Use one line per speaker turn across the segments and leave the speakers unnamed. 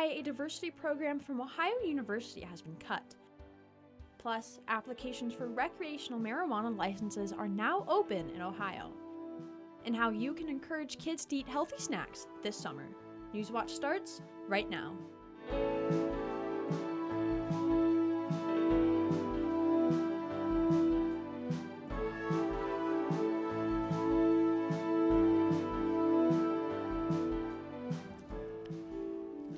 why a diversity program from Ohio University has been cut. Plus, applications for recreational marijuana licenses are now open in Ohio. And how you can encourage kids to eat healthy snacks this summer. Newswatch starts right now.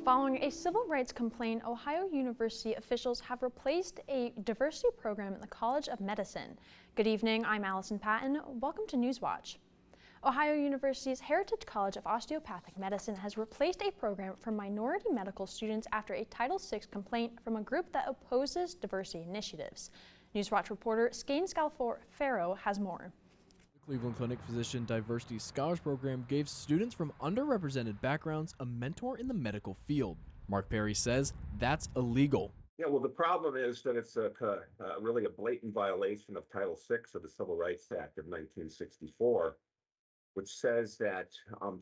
Following a civil rights complaint, Ohio University officials have replaced a diversity program in the College of Medicine. Good evening, I'm Allison Patton. Welcome to Newswatch. Ohio University's Heritage College of Osteopathic Medicine has replaced a program for minority medical students after a Title VI complaint from a group that opposes diversity initiatives. Newswatch reporter Skane Scalfaro has more.
The Cleveland Clinic Physician Diversity Scholars Program gave students from underrepresented backgrounds a mentor in the medical field. Mark Perry says that's illegal.
Yeah, well, the problem is that it's really a blatant violation of Title VI of the Civil Rights Act of 1964, which says that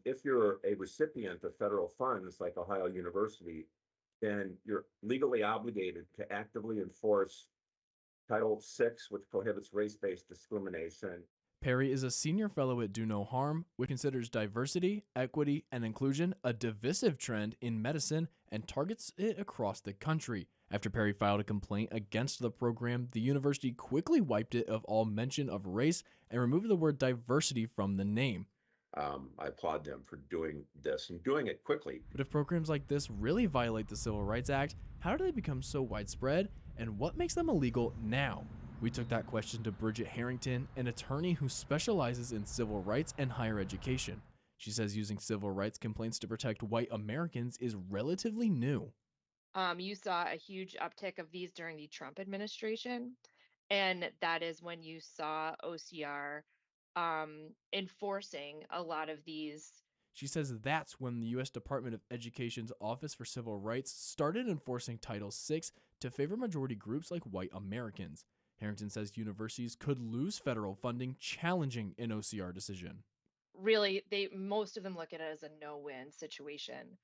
if you're a recipient of federal funds like Ohio University, then you're legally obligated to actively enforce Title VI, which prohibits race-based discrimination.
Perry is a senior fellow at Do No Harm, which considers diversity, equity, and inclusion a divisive trend in medicine and targets it across the country. After Perry filed a complaint against the program, the university quickly wiped it of all mention of race and removed the word diversity from the name.
I applaud them for doing this and doing it quickly.
But if programs like this really violate the Civil Rights Act, how do they become so widespread, and what makes them illegal now? We took that question to Bridget Harrington, an attorney who specializes in civil rights and higher education. She says using civil rights complaints to protect white Americans is relatively new.
You saw a huge uptick of these during the Trump administration, and that is when you saw OCR enforcing a lot of these.
She says that's when the U.S. Department of Education's Office for Civil Rights started enforcing Title VI to favor majority groups like white Americans. Harrington says universities could lose federal funding challenging an OCR decision.
Really, most of them look at it as a no-win situation.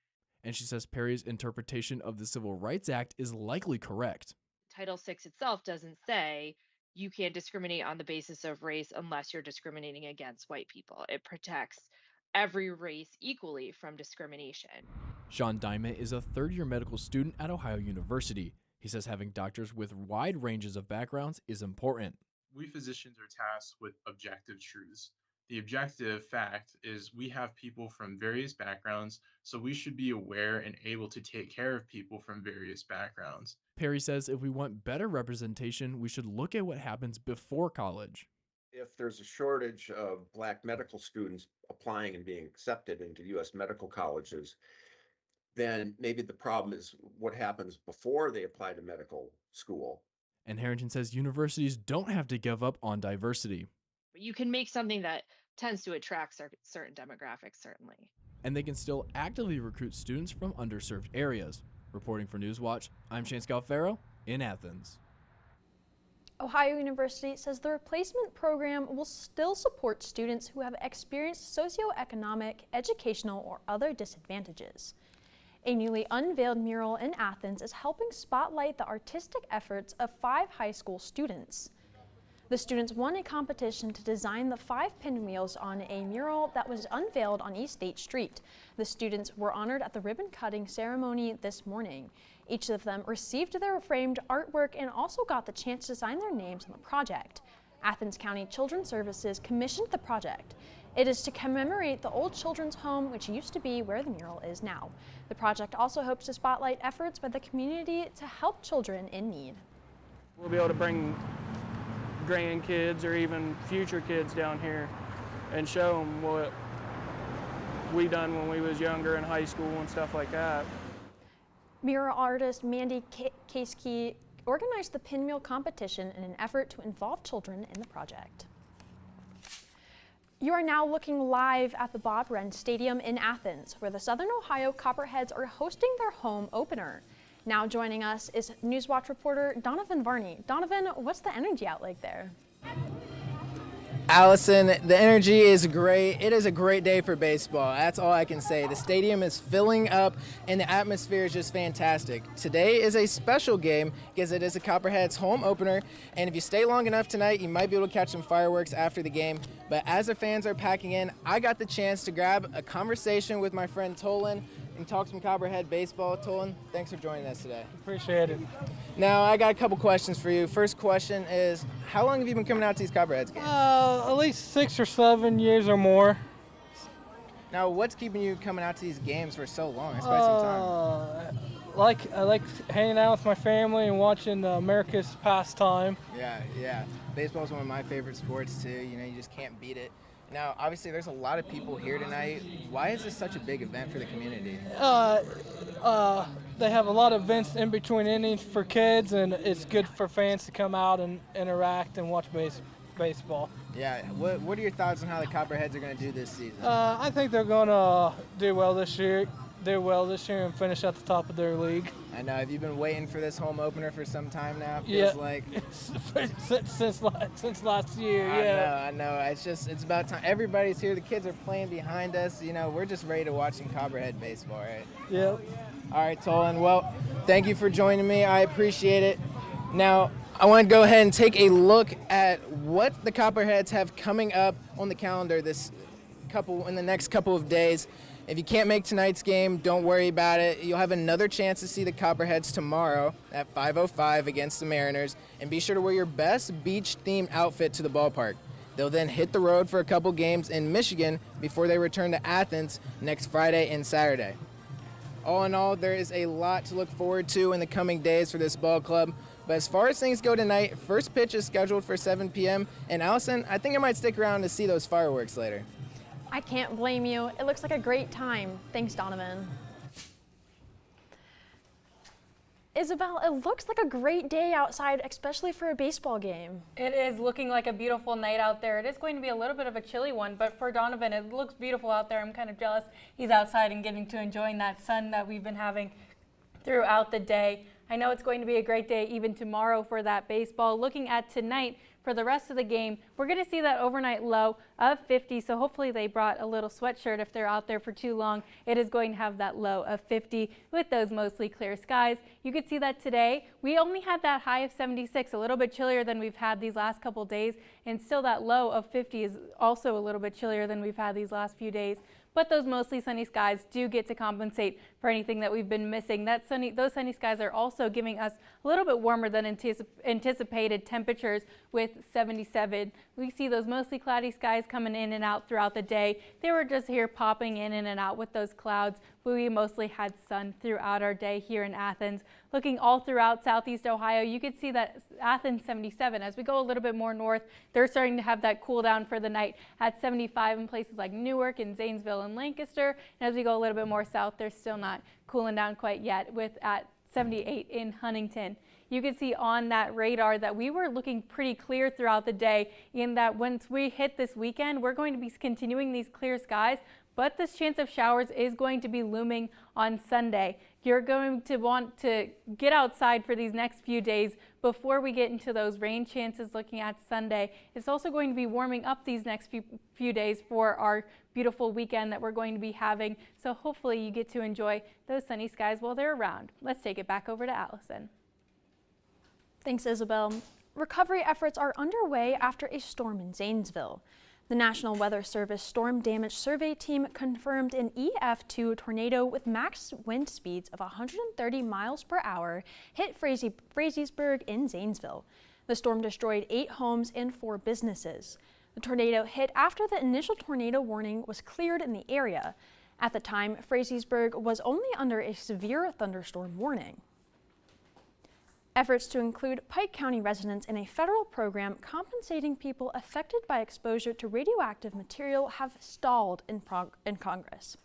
And she says Perry's interpretation of the Civil Rights Act is likely correct.
Title VI itself doesn't say you can't discriminate on the basis of race unless you're discriminating against white people. It protects every race equally from discrimination.
Sean Diamond is a third-year medical student at Ohio University. He says having doctors with wide ranges of backgrounds is important.
We physicians are tasked with objective truths. The objective fact is we have people from various backgrounds, so we should be aware and able to take care of people from various backgrounds.
Perry says if we want better representation, we should look at what happens before college.
If there's a shortage of Black medical students applying and being accepted into U.S. medical colleges, then maybe the problem is what happens before they apply to medical school.
And Harrington says universities don't have to give up on diversity.
You can make something that tends to attract certain demographics, certainly.
And they can still actively recruit students from underserved areas. Reporting for Newswatch, I'm Skane Scalfaro in Athens.
Ohio University says the replacement program will still support students who have experienced socioeconomic, educational, or other disadvantages. A newly unveiled mural in Athens is helping spotlight the artistic efforts of 5 high school students. The students won a competition to design the 5 pinwheels on a mural that was unveiled on East State Street. The students were honored at the ribbon-cutting ceremony this morning. Each of them received their framed artwork and also got the chance to sign their names on the project. Athens County Children's Services commissioned the project. It is to commemorate the old children's home, which used to be where the mural is now. The project also hopes to spotlight efforts by the community to help children in need.
We'll be able to bring grandkids or even future kids down here and show them what we done when we was younger in high school and stuff like that.
Mural artist Mandy Kasky organized the pinwheel competition in an effort to involve children in the project. You are now looking live at the Bob Wren Stadium in Athens, where the Southern Ohio Copperheads are hosting their home opener. Now joining us is Newswatch reporter Donovan Varney. Donovan, what's the energy out like there?
Allison, the energy is great. It is a great day for baseball. That's all I can say. The stadium is filling up and the atmosphere is just fantastic. Today is a special game because it is the Copperheads home opener, and if you stay long enough tonight, you might be able to catch some fireworks after the game. But as the fans are packing in, I got the chance to grab a conversation with my friend Tolan and talk some Copperhead baseball. Tolan, thanks for joining us today.
Appreciate it.
Now, I got a couple questions for you. First question is, how long have you been coming out to these Copperheads games?
At least 6 or 7 years or more.
Now, what's keeping you coming out to these games for so long? It's quite some time.
I like hanging out with my family and watching America's pastime.
Yeah. Baseball's one of my favorite sports, too. You know, you just can't beat it. Now, obviously, there's a lot of people here tonight. Why is this such a big event for the community?
They have a lot of events in between innings for kids, and it's good for fans to come out and interact and watch baseball.
Yeah. What are your thoughts on how the Copperheads are going to do this season?
I think they're going to do well this year and finish at the top of their league.
I know. Have you been waiting for this home opener for some time now? Feels like
since last year.
I know. It's about time. Everybody's here. The kids are playing behind us. You know, we're just ready to watch some Copperhead baseball, right?
Yep.
All right, Tolan. Well, thank you for joining me. I appreciate it. Now, I want to go ahead and take a look at what the Copperheads have coming up on the calendar in the next couple of days. If you can't make tonight's game, don't worry about it. You'll have another chance to see the Copperheads tomorrow at 5:05 against the Mariners, and be sure to wear your best beach-themed outfit to the ballpark. They'll then hit the road for a couple games in Michigan before they return to Athens next Friday and Saturday. All in all, there is a lot to look forward to in the coming days for this ball club. But as far as things go tonight, first pitch is scheduled for 7 p.m. And Allison, I think I might stick around to see those fireworks later.
I can't blame you. It looks like a great time. Thanks, Donovan. Isabel, it looks like a great day outside, especially for a baseball game.
It is looking like a beautiful night out there. It is going to be a little bit of a chilly one, but for Donovan, it looks beautiful out there. I'm kind of jealous he's outside and getting to enjoying that sun that we've been having throughout the day. I know it's going to be a great day even tomorrow for that baseball. Looking at tonight, for the rest of the game, we're going to see that overnight low of 50, so hopefully they brought a little sweatshirt if they're out there for too long. It is going to have that low of 50 with those mostly clear skies. You could see that today. We only had that high of 76, a little bit chillier than we've had these last couple days, and still that low of 50 is also a little bit chillier than we've had these last few days. But those mostly sunny skies do get to compensate for anything that we've been missing. Those sunny skies are also giving us a little bit warmer than anticipated temperatures with 77. We see those mostly cloudy skies coming in and out throughout the day. They were just here popping in and out with those clouds, but we mostly had sun throughout our day here in Athens. Looking all throughout southeast Ohio, you could see that Athens 77. As we go a little bit more north, they're starting to have that cool down for the night at 75 in places like Newark and Zanesville and Lancaster. And as we go a little bit more south, they're still not cooling down quite yet at 78 in Huntington. You can see on that radar that we were looking pretty clear throughout the day, in that once we hit this weekend, we're going to be continuing these clear skies, but this chance of showers is going to be looming on Sunday. You're going to want to get outside for these next few days before we get into those rain chances looking at Sunday. It's also going to be warming up these next few days for our beautiful weekend that we're going to be having. So hopefully you get to enjoy those sunny skies while they're around. Let's take it back over to Allison.
Thanks, Isabel. Recovery efforts are underway after a storm in Zanesville. The National Weather Service Storm Damage Survey Team confirmed an EF2 tornado with max wind speeds of 130 miles per hour hit Frazeysburg in Zanesville. The storm destroyed 8 homes and 4 businesses. The tornado hit after the initial tornado warning was cleared in the area. At the time, Frazeysburg was only under a severe thunderstorm warning. Efforts to include Pike County residents in a federal program compensating people affected by exposure to radioactive material have stalled in Congress.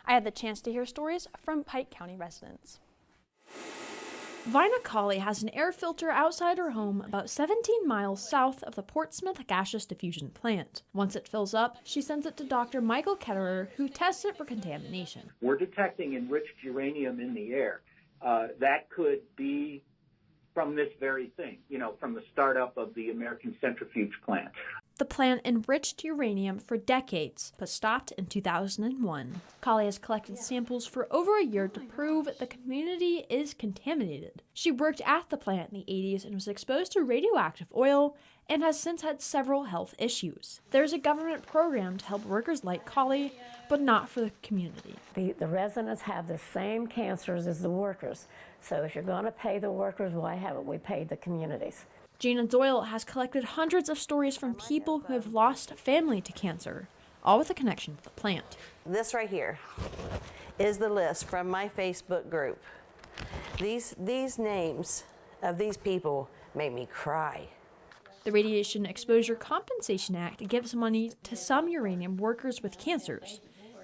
I had the chance to hear stories from Pike County residents. Vina Colley has an air filter outside her home about 17 miles south of the Portsmouth gaseous diffusion plant. Once it fills up, she sends it to Dr. Michael Ketterer, who tests it for contamination.
We're detecting enriched uranium in the air. That could be from this very thing, from the startup of the American centrifuge plant.
The plant enriched uranium for decades, but stopped in 2001. Kali has collected samples for over a year to prove the community is contaminated. She worked at the plant in the 80s and was exposed to radioactive oil and has since had several health issues. There's a government program to help workers like Kali, but not for the community.
The residents have the same cancers as the workers. So if you're going to pay the workers, why haven't we paid the communities?
Gina Doyle has collected hundreds of stories from people who have lost family to cancer, all with a connection to the plant.
This right here is the list from my Facebook group. These names of these people made me cry.
The Radiation Exposure Compensation Act gives money to some uranium workers with cancers,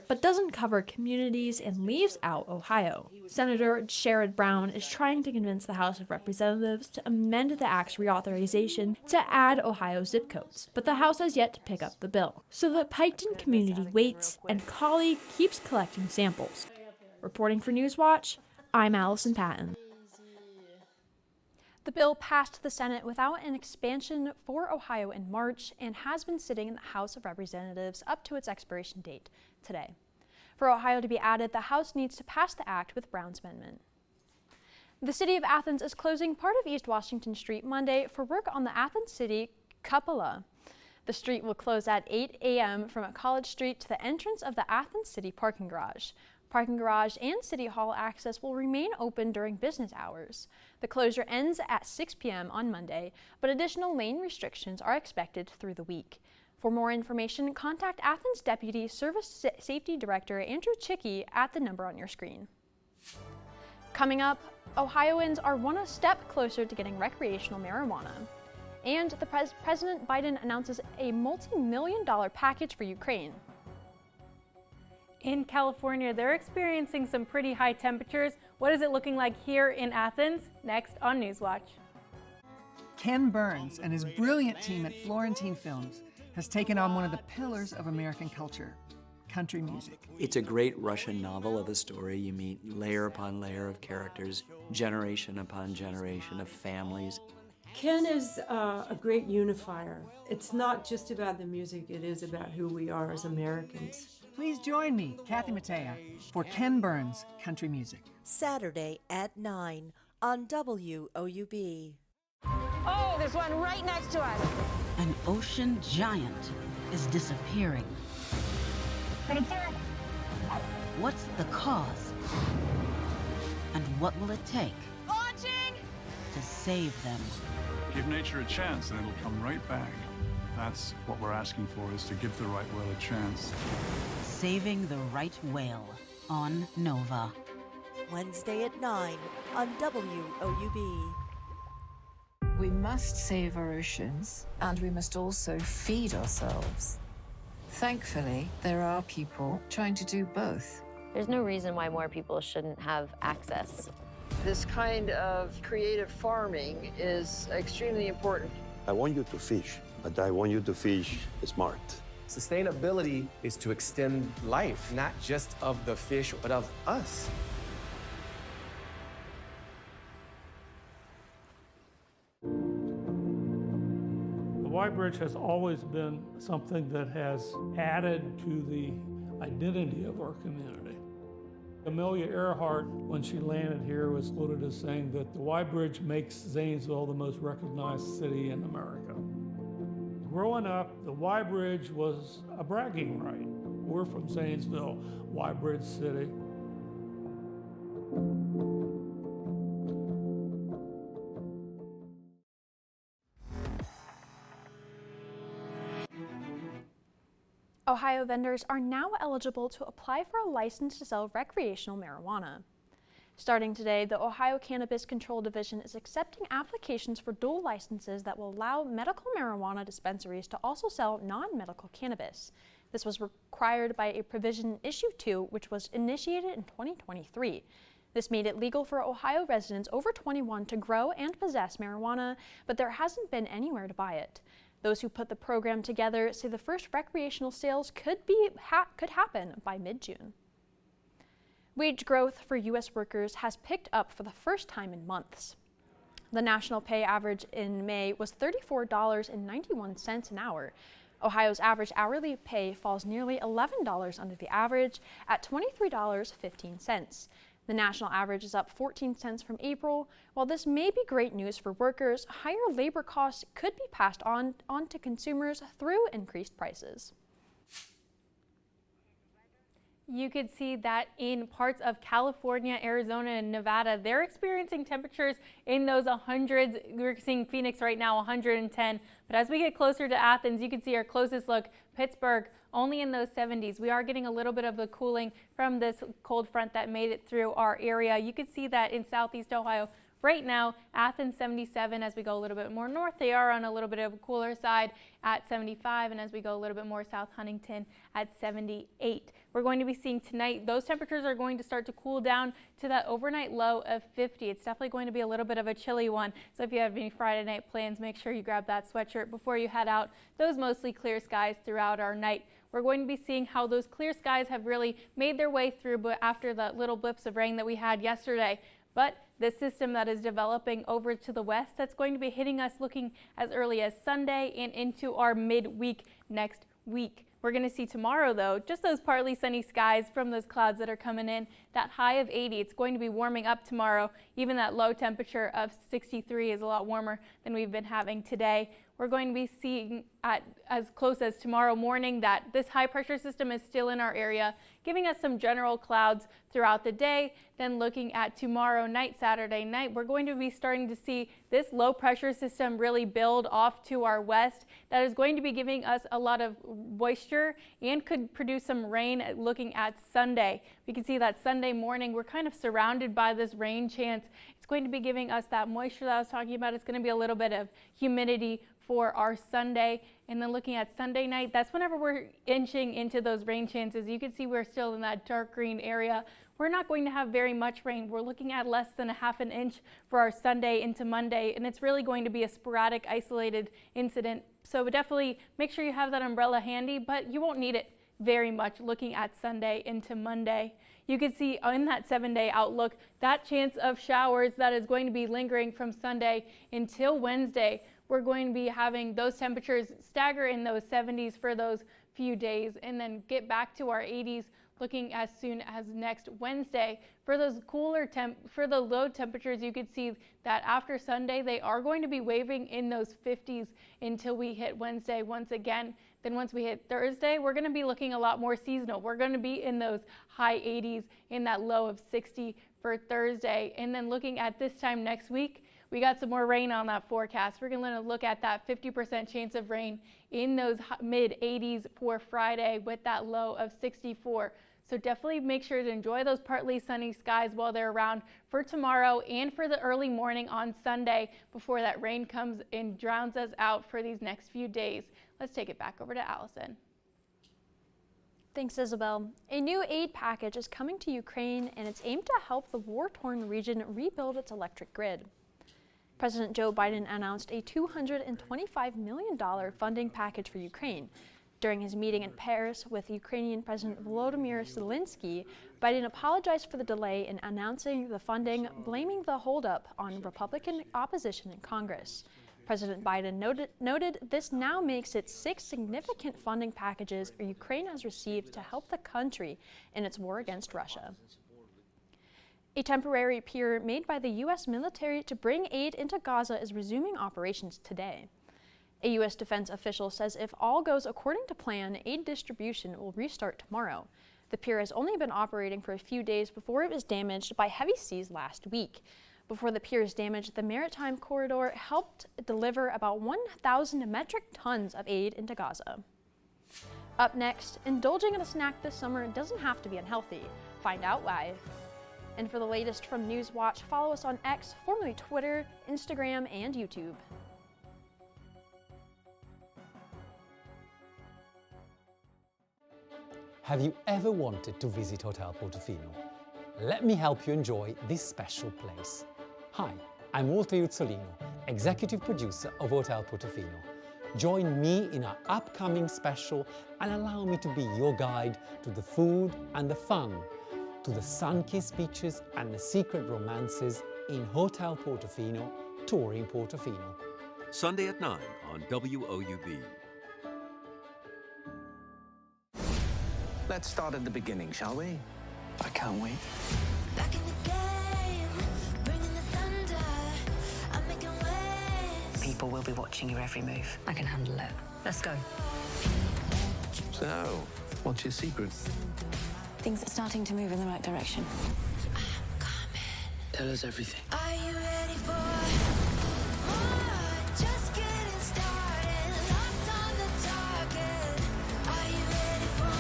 but doesn't cover communities and leaves out Ohio. Senator Sherrod Brown is trying to convince the House of Representatives to amend the Act's reauthorization to add Ohio zip codes, but the House has yet to pick up the bill. So the Piketon community waits, and Kali keeps collecting samples. Reporting for Newswatch, I'm Allison Patton. The bill passed the Senate without an expansion for Ohio in March and has been sitting in the House of Representatives up to its expiration date today. For Ohio to be added, the House needs to pass the act with Brown's amendment. The city of Athens is closing part of East Washington Street Monday for work on the Athens City Cupola. The street will close at 8 a.m. from College Street to the entrance of the Athens City parking garage. Parking garage and City Hall access will remain open during business hours. The closure ends at 6 p.m. on Monday, but additional lane restrictions are expected through the week. For more information, contact Athens Deputy Service Safety Director Andrew Chickey at the number on your screen. Coming up, Ohioans are one step closer to getting recreational marijuana. And President Biden announces a multi-million-dollar package for Ukraine.
In California, they're experiencing some pretty high temperatures. What is it looking like here in Athens? Next on Newswatch.
Ken Burns and his brilliant team at Florentine Films has taken on one of the pillars of American culture, country music.
It's a great Russian novel of a story. You meet layer upon layer of characters, generation upon generation of families.
Ken is a great unifier. It's not just about the music, it is about who we are as Americans.
Please join me, Kathy Mattea, for Ken Burns Country Music.
Saturday at 9 on WOUB.
Oh, there's one right next to us.
An ocean giant is disappearing. What's the cause? And what will it take to save them?
Give nature a chance and it'll come right back. That's what we're asking for, is to give the right whale a chance.
Saving the Right Whale on Nova.
Wednesday at 9 on WOUB.
We must save our oceans, and we must also feed ourselves. Thankfully, there are people trying to do both.
There's no reason why more people shouldn't have access.
This kind of creative farming is extremely important.
I want you to fish, but I want you to fish smart.
Sustainability is to extend life, not just of the fish, but of us.
The WOUB Bridge has always been something that has added to the identity of our community. Amelia Earhart, when she landed here, was quoted as saying that the WOUB Bridge makes Zanesville the most recognized city in America. Growing up, the WOUB Bridge was a bragging right. We're from Zanesville, WOUB Bridge City.
Ohio vendors are now eligible to apply for a license to sell recreational marijuana. Starting today, the Ohio Cannabis Control Division is accepting applications for dual licenses that will allow medical marijuana dispensaries to also sell non-medical cannabis. This was required by a provision Issue 2, which was initiated in 2023. This made it legal for Ohio residents over 21 to grow and possess marijuana, but there hasn't been anywhere to buy it. Those who put the program together say the first recreational sales could happen by mid-June. Wage growth for U.S. workers has picked up for the first time in months. The national pay average in May was $34.91 an hour. Ohio's average hourly pay falls nearly $11 under the average at $23.15. The national average is up 14 cents from April. While this may be great news for workers, higher labor costs could be passed on to consumers through increased prices.
You could see that in parts of California, Arizona, and Nevada, they're experiencing temperatures in those 100s. We're seeing Phoenix right now, 110. But as we get closer to Athens, you can see our closest look, Pittsburgh, only in those 70s. We are getting a little bit of the cooling from this cold front that made it through our area. You can see that in southeast Ohio. Right now, Athens 77. As we go a little bit more north, they are on a little bit of a cooler side at 75. And as we go a little bit more south, Huntington at 78. We're going to be seeing tonight, those temperatures are going to start to cool down to that overnight low of 50. It's definitely going to be a little bit of a chilly one. So if you have any Friday night plans, make sure you grab that sweatshirt before you head out. Those mostly clear skies throughout our night. We're going to be seeing how those clear skies have really made their way through, but after the little blips of rain that we had yesterday. But the system that is developing over to the west, that's going to be hitting us looking as early as Sunday and into our midweek next week. We're going to see tomorrow, though, just those partly sunny skies from those clouds that are coming in. That high of 80, it's going to be warming up tomorrow. Even that low temperature of 63 is a lot warmer than we've been having today. We're going to be seeing at as close as tomorrow morning that this high pressure system is still in our area, giving us some general clouds throughout the day. Then looking at tomorrow night, Saturday night, we're going to be starting to see this low pressure system really build off to our west. That is going to be giving us a lot of moisture and could produce some rain looking at Sunday. We can see that Sunday morning we're kind of surrounded by this rain chance. It's going to be giving us that moisture that I was talking about. It's going to be a little bit of humidity for our Sunday. And then looking at Sunday night, that's whenever we're inching into those rain chances. You can see we're still in that dark green area. We're not going to have very much rain. We're looking at less than a half an inch for our Sunday into Monday, and it's really going to be a sporadic, isolated incident. So definitely make sure you have that umbrella handy, but you won't need it very much looking at Sunday into Monday. You can see in that 7-day outlook, that chance of showers that is going to be lingering from Sunday until Wednesday. We're going to be having those temperatures stagger in those 70s for those few days and then get back to our 80s looking as soon as next Wednesday. For those for the low temperatures, you can see that after Sunday, they are going to be waving in those 50s until we hit Wednesday once again. Then once we hit Thursday, we're going to be looking a lot more seasonal. We're going to be in those high 80s in that low of 60 for Thursday. And then looking at this time next week, we got some more rain on that forecast. We're going to look at that 50% chance of rain in those mid 80s for Friday with that low of 64. So definitely make sure to enjoy those partly sunny skies while they're around for tomorrow and for the early morning on Sunday before that rain comes and drowns us out for these next few days. Let's take it back over to Allison.
Thanks, Isabel. A new aid package is coming to Ukraine, and it's aimed to help the war-torn region rebuild its electric grid. President Joe Biden announced a $225 million funding package for Ukraine. During his meeting in Paris with Ukrainian President Volodymyr Zelensky, Biden apologized for the delay in announcing the funding, blaming the holdup on Republican opposition in Congress. President Biden noted this now makes it 6 significant funding packages Ukraine has received to help the country in its war against Russia. A temporary pier made by the U.S. military to bring aid into Gaza is resuming operations today. A U.S. defense official says if all goes according to plan, aid distribution will restart tomorrow. The pier has only been operating for a few days before it was damaged by heavy seas last week. Before the pier's damage, the maritime corridor helped deliver about 1,000 metric tons of aid into Gaza. Up next, indulging in a snack this summer doesn't have to be unhealthy. Find out why. And for the latest from Newswatch, follow us on X, formerly Twitter, Instagram, and YouTube.
Have you ever wanted to visit Hotel Portofino? Let me help you enjoy this special place. Hi, I'm Walter Iuzzolino, executive producer of Hotel Portofino. Join me in our upcoming special and allow me to be your guide to the food and the fun, to the sun-kissed beaches and the secret romances in Hotel Portofino touring Portofino.
Sunday at 9 on WOUB.
Let's start at the beginning, shall we?
I can't wait.
People will be watching your every move. I can handle it. Let's go.
So, what's your secret?
Things are starting to move in the right direction.
Tell us everything.
Are you ready for more? Just getting started. Locked on the target. Are you ready for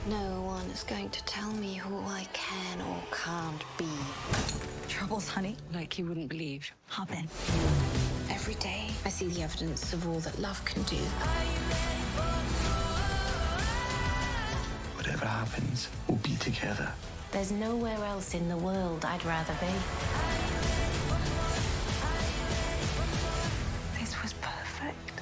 more? No one is going to tell me who I can or can't be. Troubles, honey? Like you wouldn't believe. Hop in. Every day, I see the evidence of all that love can do.
Whatever happens, we'll be together.
There's nowhere else in the world I'd rather be. This was perfect.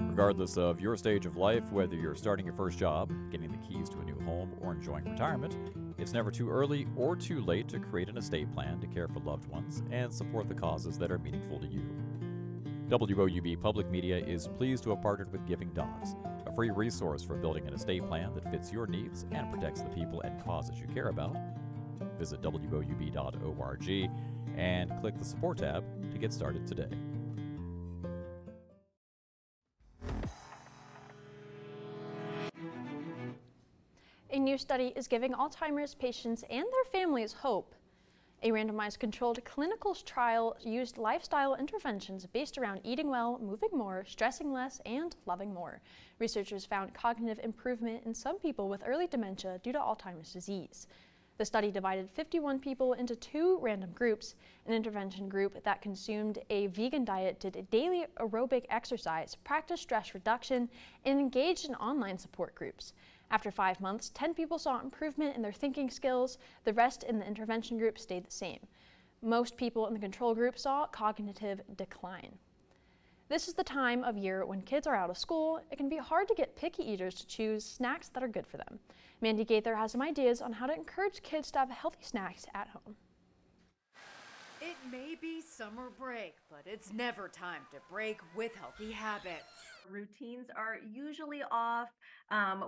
Regardless of your stage of life, whether you're starting your first job, getting the keys to a new home, or enjoying retirement, it's never too early or too late to create an estate plan to care for loved ones and support the causes that are meaningful to you. WOUB Public Media is pleased to have partnered with Giving Dogs, a free resource for building an estate plan that fits your needs and protects the people and causes you care about. Visit WOUB.org and click the Support tab to get started today.
A new study is giving Alzheimer's patients and their families hope. A randomized controlled clinical trial used lifestyle interventions based around eating well, moving more, stressing less, and loving more. Researchers found cognitive improvement in some people with early dementia due to Alzheimer's disease. The study divided 51 people into two random groups. An intervention group that consumed a vegan diet, did daily aerobic exercise, practiced stress reduction, and engaged in online support groups. After 5 months, 10 people saw improvement in their thinking skills. The rest in the intervention group stayed the same. Most people in the control group saw cognitive decline. This is the time of year when kids are out of school. It can be hard to get picky eaters to choose snacks that are good for them. Mandy Gaither has some ideas on how to encourage kids to have healthy snacks at home.
It may be summer break, but it's never time to break with healthy habits.
Routines are usually off.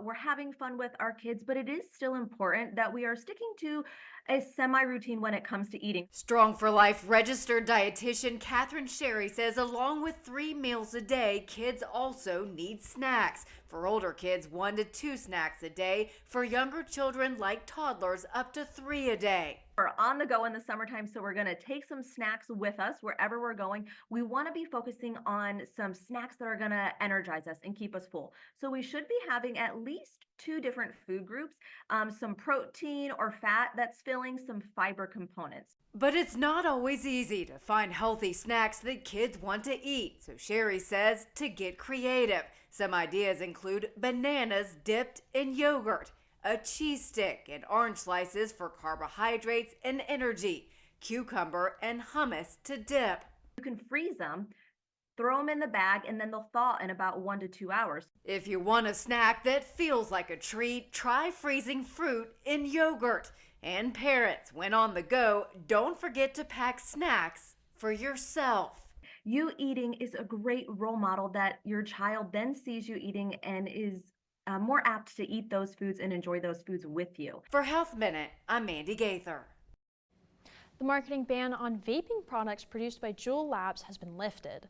We're having fun with our kids, but it is still important that we are sticking to a semi-routine when it comes to eating.
Strong for Life registered dietitian Catherine Sherry says along with 3 meals a day, kids also need snacks. For older kids, 1 to 2 snacks a day. For younger children like toddlers, up to 3 a day.
We're on the go in the summertime, so we're going to take some snacks with us wherever we're going. We want to be focusing on some snacks that are going to energize us and keep us full. So we should be having at least 2 different food groups, some protein or fat that's filling, some fiber components.
But it's not always easy to find healthy snacks that kids want to eat. So Sherry says to get creative. Some ideas include bananas dipped in yogurt, a cheese stick and orange slices for carbohydrates and energy, cucumber and hummus to dip.
You can freeze them, throw them in the bag, and then they'll thaw in about 1 to 2 hours.
If you want a snack that feels like a treat, try freezing fruit in yogurt. And parents, when on the go, don't forget to pack snacks for yourself.
You eating is a great role model that your child then sees you eating and is more apt to eat those foods and enjoy those foods with you.
For Health Minute, I'm Mandy Gaither.
The marketing ban on vaping products produced by Juul Labs has been lifted.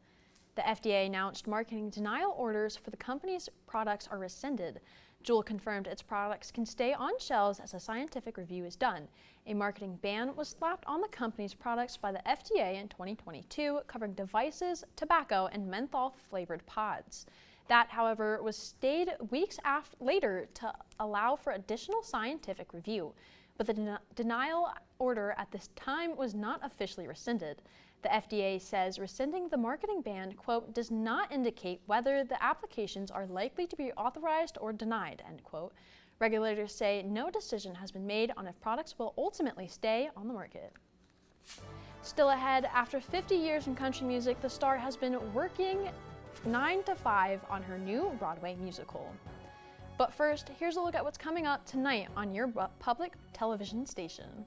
The FDA announced marketing denial orders for the company's products are rescinded. Juul confirmed its products can stay on shelves as a scientific review is done. A marketing ban was slapped on the company's products by the FDA in 2022, covering devices, tobacco, and menthol-flavored pods. That, however, was stayed weeks later to allow for additional scientific review. But the denial order at this time was not officially rescinded. The FDA says rescinding the marketing ban, quote, does not indicate whether the applications are likely to be authorized or denied, end quote. Regulators say no decision has been made on if products will ultimately stay on the market. Still ahead, after 50 years in country music, the star has been working 9 to 5 on her new Broadway musical. But first, here's a look at what's coming up tonight on your public television station.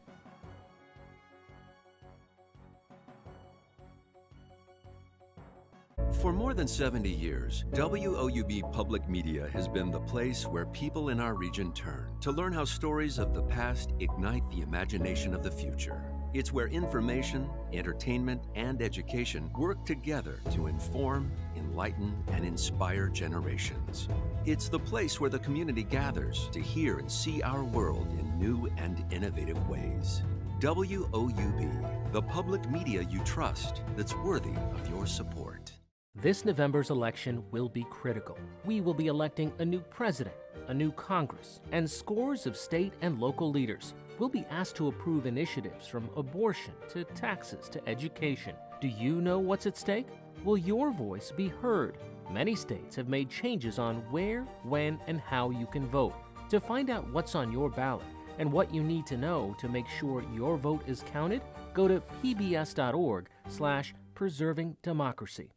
For more than 70 years, WOUB Public Media has been the place where people in our region turn to learn how stories of the past ignite the imagination of the future. It's where information, entertainment, and education work together to inform, enlighten, and inspire generations. It's the place where the community gathers to hear and see our world in new and innovative ways. WOUB, the public media you trust that's worthy of your support.
This November's election will be critical. We will be electing a new president, a new Congress, and scores of state and local leaders. We'll be asked to approve initiatives from abortion to taxes to education. Do you know what's at stake? Will your voice be heard? Many states have made changes on where, when, and how you can vote. To find out what's on your ballot and what you need to know to make sure your vote is counted, go to pbs.org/preservingdemocracy.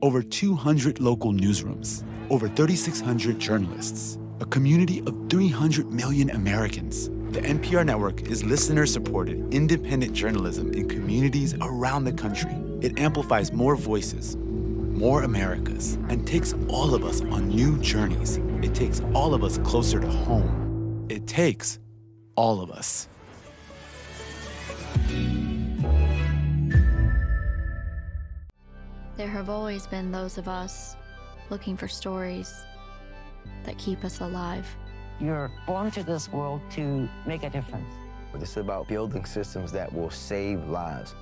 Over 200 local newsrooms, over 3,600 journalists, a community of 300 million Americans. The NPR network is listener-supported, independent journalism in communities around the country. It amplifies more voices, more Americas, and takes all of us on new journeys. It takes all of us closer to home. It takes all of us.
There have always been those of us looking for stories that keep us alive.
You're born to this world to make a difference.
It's about building systems that will save lives.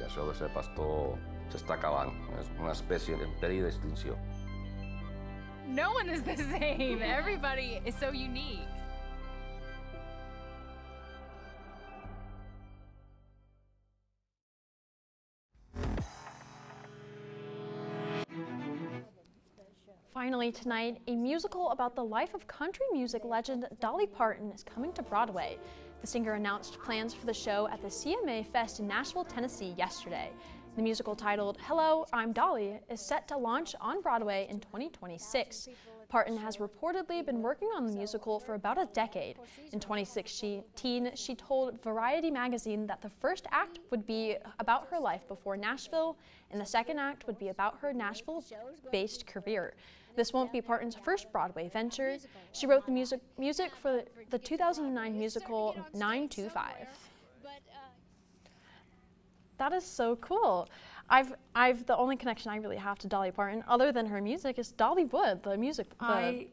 El deseo de ser pastor se está acabando. Es una especie en peligro de extinción.
No one is the same. Everybody is so unique.
Finally tonight, a musical about the life of country music legend Dolly Parton is coming to Broadway. The singer announced plans for the show at the CMA Fest in Nashville, Tennessee yesterday. The musical, titled Hello, I'm Dolly, is set to launch on Broadway in 2026. Parton has reportedly been working on the musical for about a decade. In 2016, she told Variety magazine that the first act would be about her life before Nashville, and the second act would be about her Nashville-based career. This won't be Parton's first Broadway venture. She wrote the music for the 2009 musical 925. That is so cool. The only connection I really have to Dolly Parton, other than her music, is Dollywood, the amusement park.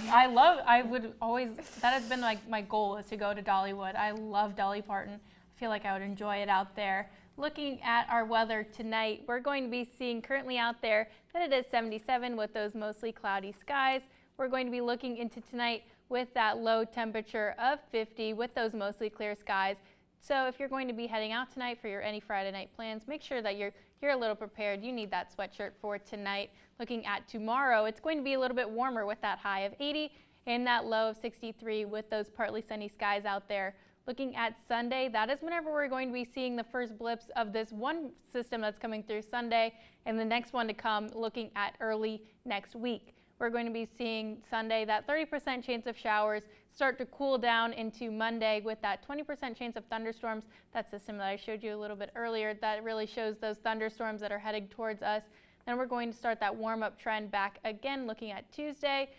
That has been like my goal, is to go to Dollywood. I love Dolly Parton. I feel like I would enjoy it out there. Looking at our weather tonight, we're going to be seeing currently out there that it is 77 with those mostly cloudy skies. We're going to be looking into tonight with that low temperature of 50 with those mostly clear skies. So if you're going to be heading out tonight for your any Friday night plans, make sure that you're a little prepared. You need that sweatshirt for tonight. Looking at tomorrow, it's going to be a little bit warmer with that high of 80 and that low of 63 with those partly sunny skies out there. Looking at Sunday, that is whenever we're going to be seeing the first blips of this one system that's coming through Sunday, and the next one to come looking at early next week. We're going to be seeing Sunday that 30% chance of showers start to cool down into Monday with that 20% chance of thunderstorms. That system that I showed you a little bit earlier, that really shows those thunderstorms that are heading towards us. Then we're going to start that warm-up trend back again looking at Tuesday,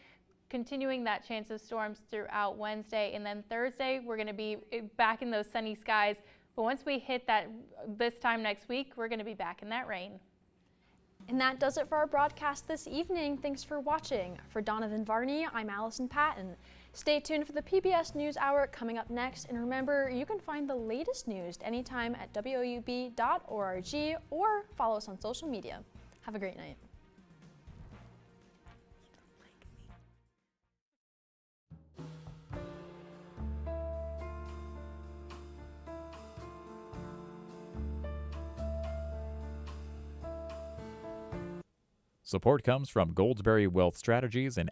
continuing that chance of storms throughout Wednesday, and then Thursday we're going to be back in those sunny skies. But once we hit that this time next week, we're going to be back in that rain.
And that does it for our broadcast this evening. Thanks for watching. For Donovan Varney, I'm Allison Patton. Stay tuned for the PBS News Hour coming up next, and remember, you can find the latest news anytime at woub.org or follow us on social media. Have a great night.
Support comes from Goldsberry Wealth Strategies and